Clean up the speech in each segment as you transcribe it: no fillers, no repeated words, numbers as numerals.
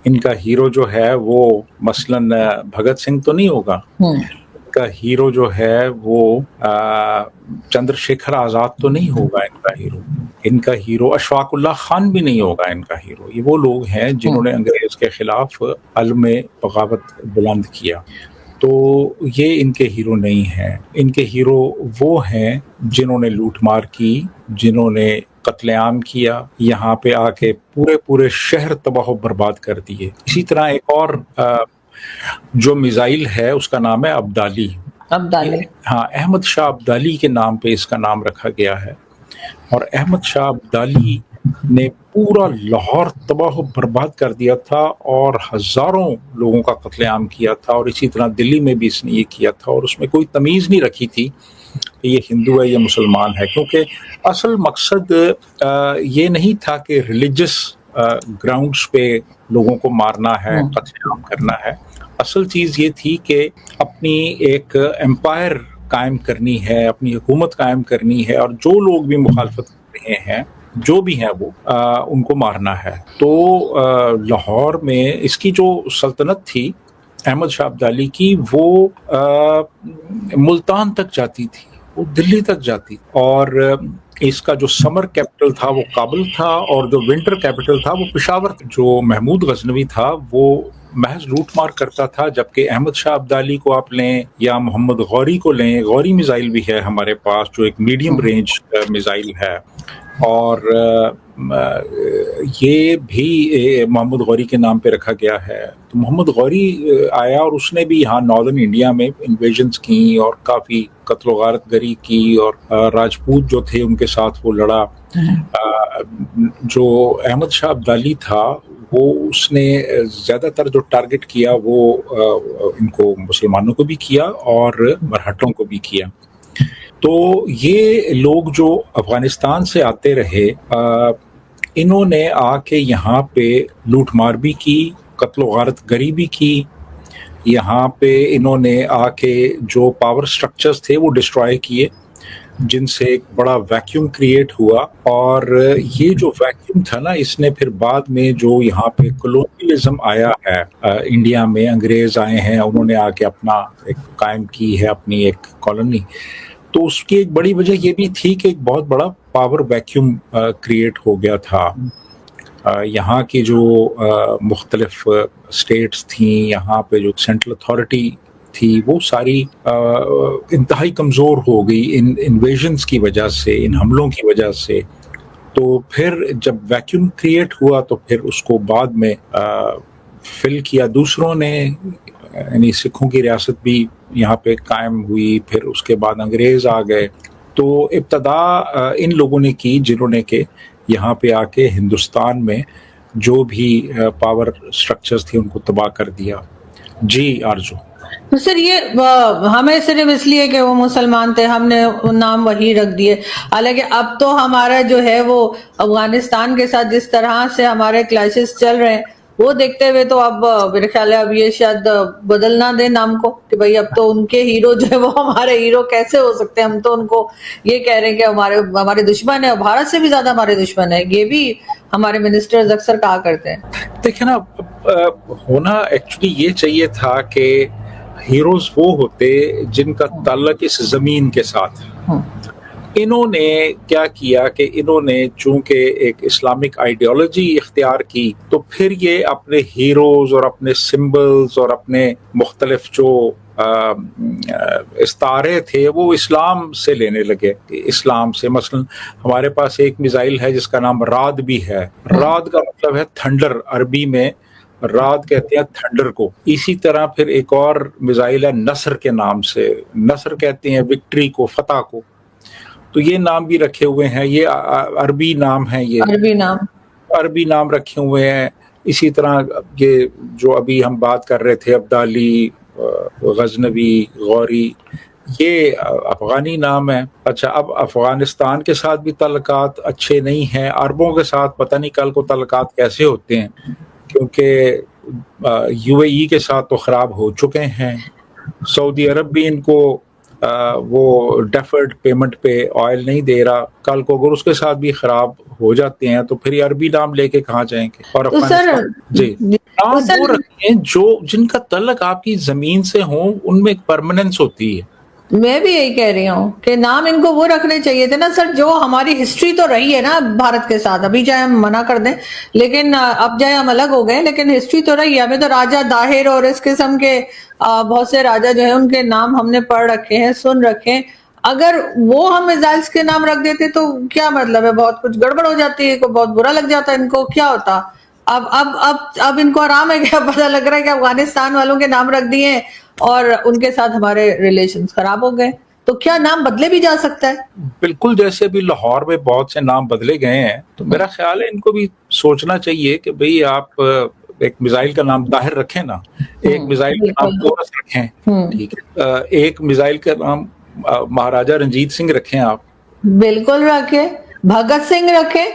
इनका हीरो जो है वो मसलन भगत सिंह तो नहीं होगा, इनका हीरो जो है वो चंद्रशेखर आज़ाद तो नहीं होगा इनका हीरो अशफाकुल्लाह खान भी नहीं होगा इनका हीरो। ये वो लोग हैं जिन्होंने अंग्रेज के खिलाफ अलम बगावत बुलंद किया। तो ये इनके हीरो नहीं हैं। इनके हीरो वो हैं जिन्होंने लूटमार की, जिन्होंने कत्लेआम किया, यहाँ पे आके पूरे पूरे शहर तबाह बर्बाद कर दिए। इसी तरह एक और जो मिसाइल है उसका नाम है अब्दाली। हाँ, अहमद शाह अब्दाली के नाम पे इसका नाम रखा गया है। और अहमद शाह अब्दाली ने पूरा लाहौर तबाह बर्बाद कर दिया था और हजारों लोगों का कत्लेआम किया था। और इसी तरह दिल्ली में भी इसने ये किया था और उसमें कोई तमीज़ नहीं रखी थी कि ये हिंदू है या मुसलमान है, क्योंकि असल मकसद ये नहीं था कि रिलीजियस ग्राउंड्स पे लोगों को मारना है, कत्लेआम करना है। असल चीज़ ये थी कि अपनी एक एम्पायर कायम करनी है, अपनी हुकूमत कायम करनी है और जो लोग भी मुखालफत कर रहे हैं, जो भी हैं वो उनको मारना है। तो लाहौर में इसकी जो सल्तनत थी अहमद शाह अब्दाली की, वो मुल्तान तक जाती थी, वो दिल्ली तक जाती। और इसका जो समर कैपिटल था वो काबुल था और जो विंटर कैपिटल था वो पेशावर। जो महमूद गजनवी था वो महज लूटमार करता था, जबकि अहमद शाह अब्दाली को आप लें या मोहम्मद गौरी को लें, गौरी मिसाइल भी है हमारे पास जो एक मीडियम रेंज मिसाइल है। और ये भी मोहम्मद गौरी के नाम पे रखा गया है। तो मोहम्मद गौरी आया और उसने भी यहाँ नॉर्दर्न इंडिया में इन्वेजन्स की और काफ़ी कत्ल गारत गरी की और राजपूत जो थे उनके साथ वो लड़ा। जो अहमद शाह अब्दाली था वो उसने ज़्यादातर जो टारगेट किया वो इनको मुसलमानों को भी किया और मराठों को भी किया। तो ये लोग जो अफ़गानिस्तान से आते रहे, इन्होंने आके यहाँ पे लूटमार भी की, कत्ल गारत गरी भी की। यहाँ पे इन्होंने आके जो पावर स्ट्रक्चर्स थे वो डिस्ट्रॉय किए, जिनसे एक बड़ा वैक्यूम क्रिएट हुआ। और ये जो वैक्यूम था ना, इसने फिर बाद में जो यहाँ पे कॉलोनियलिज्म आया है इंडिया में, अंग्रेज आए हैं, उन्होंने आके अपना एक कायम की है अपनी एक कॉलोनी। तो उसकी एक बड़ी वजह ये भी थी कि एक बहुत बड़ा पावर वैक्यूम क्रिएट हो गया था। यहाँ की जो मुख्तलिफ स्टेट्स थी, यहाँ पे जो सेंट्रल अथॉरिटी थी वो सारी इंतहाई कमज़ोर हो गई इन इन्वेजन्स की वजह से, इन हमलों की वजह से। तो फिर जब वैक्यूम क्रिएट हुआ तो फिर उसको बाद में फिल किया दूसरों ने, यानी सिखों की रियासत भी यहाँ पे कायम हुई। फिर उसके बाद अंग्रेज़ आ गए। तो इब्तदा इन लोगों ने की जिन्होंने के यहाँ पे आके हिंदुस्तान में जो भी पावर स्ट्रक्चर्स थी उनको तबाह कर दिया। जी आरजू। तो सर ये हमें सिर्फ इसलिए कि वो मुसलमान थे हमने नाम वही रख दिए, हालांकि अब तो हमारा जो है वो अफगानिस्तान के साथ जिस तरह से हमारे क्लैशेस चल रहे हैं वो देखते हुए तो अब मेरे ख्याल है अब ये शायद बदलना दे नाम को कि भाई अब तो उनके हीरो जो है वो हमारे हीरो कैसे हो सकते हैं। हम तो उनको ये कह रहे हैं कि हमारे दुश्मन है, भारत से भी ज्यादा हमारे दुश्मन है। ये भी हमारे मिनिस्टर्स अक्सर कहा करते हैं। देखिए ना, होना एक्चुअली ये चाहिए था कि हीरोज वो होते जिनका ताल्लुक इस जमीन के साथ। इन्होंने क्या किया कि इन्होंने चूंकि एक इस्लामिक आइडियोलॉजी इख्तियार की, तो फिर ये अपने हीरोज और अपने सिंबल्स और अपने मुख्तलिफ जो इस्तारे थे वो इस्लाम से लेने लगे। इस्लाम से मसलन हमारे पास एक मिसाइल है जिसका नाम राद भी है। राद का मतलब है थंडर, अरबी में रात कहते हैं थंडर को। इसी तरह फिर एक और मिसाइल है नसर के नाम से, नसर कहते हैं विक्ट्री को, फतह को। तो ये नाम भी रखे हुए हैं, ये अरबी नाम है, ये अरबी नाम रखे हुए हैं। इसी तरह ये जो अभी हम बात कर रहे थे अब्दाली, गजनवी, गौरी, ये अफगानी नाम है। अच्छा, अब अफगानिस्तान के साथ भी तल्लुकात अच्छे नहीं हैं, अरबों के साथ पता नहीं कल को तल्लुकात कैसे होते हैं, क्योंकि यूएई के साथ तो ख़राब हो चुके हैं। सऊदी अरब भी इनको वो डेफर्ड पेमेंट पे ऑयल नहीं दे रहा। कल को अगर उसके साथ भी ख़राब हो जाते हैं तो फिर अरबी नाम लेके कहाँ जाएंगे। और तो सर जी नाम वो रखें जो जिनका तल्लक आपकी जमीन से हो, उनमें एक परमानेंस होती है। मैं भी यही कह रही हूँ कि नाम इनको वो रखने चाहिए थे ना सर, जो हमारी हिस्ट्री तो रही है ना भारत के साथ, अभी चाहे हम मना कर दें, लेकिन अब चाहे हम अलग हो गए, लेकिन हिस्ट्री तो रही है। हमें तो राजा दाहिर और इस किस्म के बहुत से राजा जो है उनके नाम हमने पढ़ रखे हैं, सुन रखे हैं। अगर वो हम मिसाइल्स के नाम रख देते तो क्या मतलब है, बहुत कुछ गड़बड़ हो जाती है, बहुत बुरा लग जाता है इनको, क्या होता। अब इनको आराम है, क्या पता लग रहा है कि अफगानिस्तान वालों के नाम रख दिए और उनके साथ हमारे रिलेशंस खराब हो गए, तो क्या नाम बदले भी जा सकता है? बिल्कुल, जैसे अभी लाहौर में बहुत से नाम बदले गए हैं, तो मेरा ख्याल है इनको भी सोचना चाहिए कि भाई आप एक मिसाइल का नाम दाहिर रखें ना, एक मिसाइल का नाम कोरस रखें, ठीक है, एक मिसाइल का नाम महाराजा रंजीत सिंह रखें, आप बिल्कुल रखे, भगत सिंह रखे,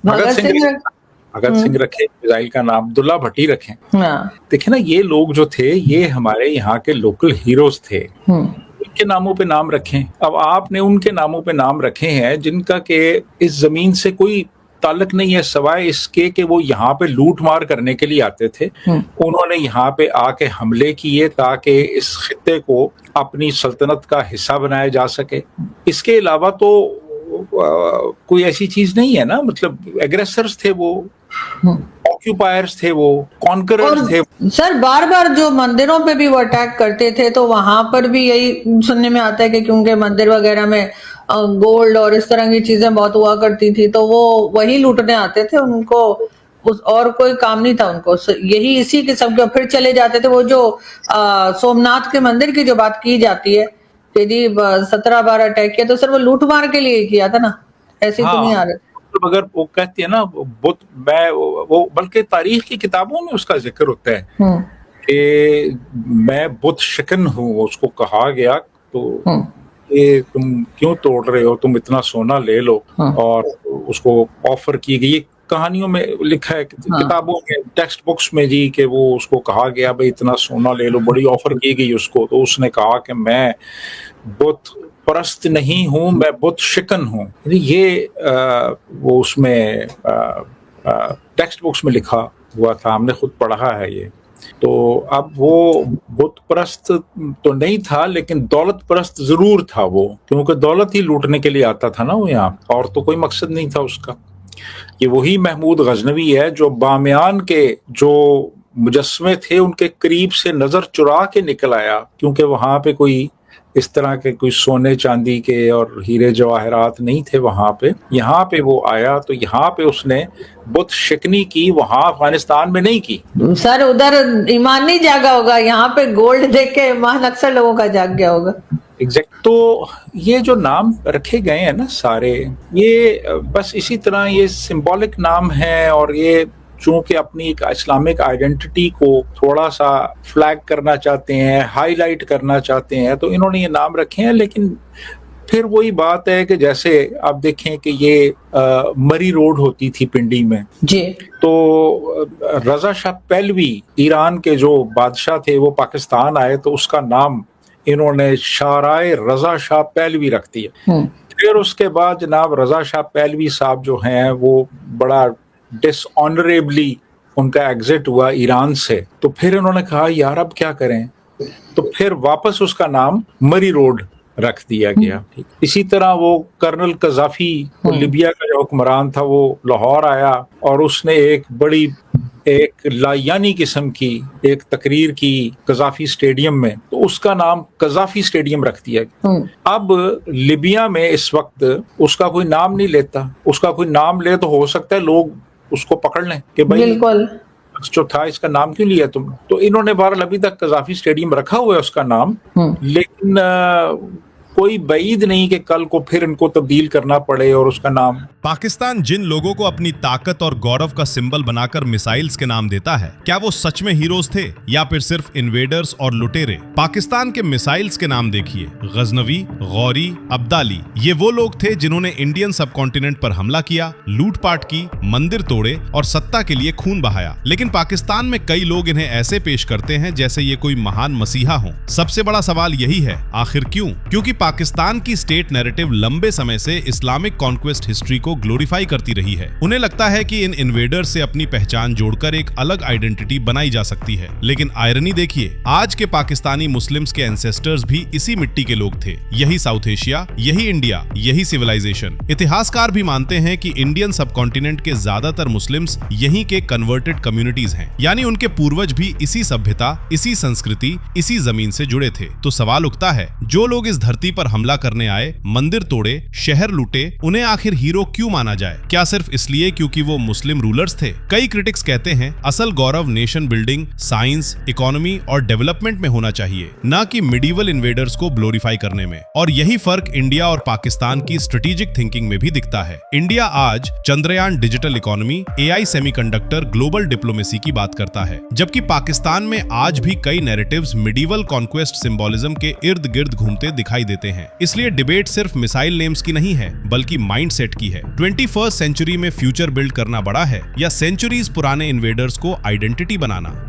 भगत सिंह रखे, मिसाइल का नाम अब्दुल्ला भट्टी रखें। हाँ। देखिए ना, ये लोग जो थे ये हमारे यहाँ के लोकल हीरोज थे, उनके नामों पे नाम रखें। अब आपने उनके नामों पे नाम रखे हैं जिनका के इस जमीन से कोई ताल्लुक नहीं है, सवाए इसके कि वो यहाँ पे लूट मार करने के लिए आते थे। उन्होंने यहाँ पे आके हमले किए ताकि इस खित्ते को अपनी सल्तनत का हिस्सा बनाया जा सके। इसके अलावा तो कोई ऐसी चीज नहीं है ना, मतलब एग्रेसर्स थे वो, ऑक्यूपायर्स थे वो, कॉन्करर्स थे। सर बार बार जो मंदिरों पे भी वो अटैक करते थे, तो वहां पर भी यही सुनने में आता है कि क्योंकि मंदिर वगैरह में गोल्ड और इस तरह की चीजें बहुत हुआ करती थी, तो वो वही लूटने आते थे, उनको और कोई काम नहीं था उनको, यही इसी किस्म के फिर चले जाते थे। वो जो सोमनाथ के मंदिर की जो बात की जाती है कि जी 17 बार अटैक किया, तो सर वो लूट मार के लिए किया था ना, ऐसी तो नहीं आ रही। तो अगर वो कहती है ना बुत, मैं वो बल्कि तारीख की किताबों में उसका जिक्र होता है कि मैं बुत शिकन हूँ, उसको कहा गया तो ये तुम क्यों तोड़ रहे हो, तुम इतना सोना ले लो, और उसको ऑफर की गई, कहानियों में लिखा है, किताबों में, टेक्स्ट बुक्स में जी, कि वो उसको कहा गया भाई इतना सोना ले लो, बड़ी ऑफर की गई उसको, तो उसने कहा कि मैं बुत परस्त नहीं हूं, मैं बुत शिकन हूं। ये वो उसमें टेक्स्ट बुक्स में लिखा हुआ था, हमने खुद पढ़ा है ये। तो अब वो बुत परस्त तो नहीं था, लेकिन दौलत परस्त जरूर था वो, क्योंकि दौलत ही लूटने के लिए आता था ना वो यहाँ, और तो कोई मकसद नहीं था उसका। ये वही महमूद गजनवी है जो बामियान के जो मुजस्मे थे उनके करीब से नजर चुरा के निकल आया, क्योंकि वहां पे कोई इस तरह के कोई सोने चांदी के और हीरे जवाहरात नहीं थे वहां पे। यहाँ पे वो आया तो यहाँ पे उसने बुत शिकनी की, वहां अफगानिस्तान में नहीं की। सर उधर ईमान नहीं जागा होगा, यहाँ पे गोल्ड देख के ईमान अक्सर लोगों का जाग गया होगा। एग्जैक्ट। तो ये जो नाम रखे गए हैं ना सारे, ये बस इसी तरह ये सिंबॉलिक नाम है, और ये चूंकि अपनी एक इस्लामिक आइडेंटिटी को थोड़ा सा फ्लैग करना चाहते हैं, हाईलाइट करना चाहते हैं, तो इन्होंने ये नाम रखे हैं। लेकिन फिर वही बात है कि जैसे आप देखें कि ये मरी रोड होती थी पिंडी में जी, तो रजा शाह पहलवी ईरान के जो बादशाह थे वो पाकिस्तान आए, तो उसका नाम इन्होंने शाहराए रजा शाह पहलवी रख दिया। फिर उसके बाद जनाब रजा शाह पहलवी साहब जो हैं वो बड़ा डिसऑनरेबली उनका एग्जिट हुआ ईरान से, तो फिर उन्होंने कहा यार अब क्या करें, तो फिर वापस उसका नाम मरी रोड रख दिया गया। इसी तरह वो कर्नल कजाफी, लिबिया का जो हुक्मरान था, वो लाहौर आया और उसने एक लायानी किस्म की एक तकरीर की कजाफी स्टेडियम में, तो उसका नाम कजाफी स्टेडियम रख दिया गया। अब लिबिया में इस वक्त उसका कोई नाम नहीं लेता, उसका कोई नाम ले तो हो सकता है लोग उसको पकड़ लें कि भाई बिल्कुल जो था इसका नाम क्यों लिया तुम। तो इन्होंने बहरहाल अभी तक कजाफी स्टेडियम रखा हुआ है उसका नाम, लेकिन कोई बईद नहीं कि कल को फिर इनको तब्दील करना पड़े और उसका नाम। पाकिस्तान जिन लोगों को अपनी ताकत और गौरव का सिंबल बनाकर मिसाइल्स के नाम देता है, क्या वो सच में हीरोज थे या फिर सिर्फ इन्वेडर्स और लुटेरे? पाकिस्तान के मिसाइल्स के नाम देखिए, गजनवी, गौरी, अब्दाली, ये वो लोग थे जिन्होंने इंडियन सबकॉन्टिनेंट पर हमला किया, लूटपाट की, मंदिर तोड़े और सत्ता के लिए खून बहाया। लेकिन पाकिस्तान में कई लोग इन्हें ऐसे पेश करते हैं जैसे ये कोई महान मसीहा हो। सबसे बड़ा सवाल यही है, आखिर क्यों? क्योंकि पाकिस्तान की स्टेट नैरेटिव लंबे समय से इस्लामिक कॉन्क्वेस्ट हिस्ट्री को ग्लोरीफाई करती रही है। उन्हें लगता है कि इन इन्वेडर्स से अपनी पहचान जोड़कर एक अलग आइडेंटिटी बनाई जा सकती है। लेकिन आयरनी देखिए, आज के पाकिस्तानी मुस्लिम्स के एंसेस्टर्स भी इसी मिट्टी के लोग थे। यही साउथ एशिया, यही इंडिया, यही सिविलाइजेशन। इतिहासकार भी मानते हैं कि इंडियन सबकॉन्टिनेंट के ज्यादातर मुस्लिम्स यहीं के कन्वर्टेड कम्युनिटीज हैं, यानी उनके पूर्वज भी इसी सभ्यता, इसी संस्कृति, इसी जमीन से जुड़े थे। तो सवाल उठता है, जो लोग इस धरती पर हमला करने आए, मंदिर तोड़े, शहर लूटे, उन्हें आखिर हीरो क्यों माना जाए? क्या सिर्फ इसलिए क्योंकि वो मुस्लिम रूलर्स थे? कई क्रिटिक्स कहते हैं असल गौरव नेशन बिल्डिंग, साइंस, इकोनॉमी और डेवलपमेंट में होना चाहिए, न कि मिडीवल इन्वेडर्स को ग्लोरीफाई करने में। और यही फर्क इंडिया और पाकिस्तान की स्ट्रेटेजिक थिंकिंग में भी दिखता है। इंडिया आज Chandrayaan digital economy, AI semiconductor, global diplomacy की बात करता है, जबकि पाकिस्तान में आज भी कई नैरेटिव्स मिडीवल कॉन्क्वेस्ट सिंबोलिज्म के इर्द गिर्द घूमते दिखाई देते हैं। इसलिए डिबेट सिर्फ मिसाइल नेम्स की नहीं है, बल्कि माइंडसेट की है। 21st सेंचुरी में फ्यूचर बिल्ड करना बड़ा है या सेंचुरीज पुराने इन्वेडर्स को आइडेंटिटी बनाना?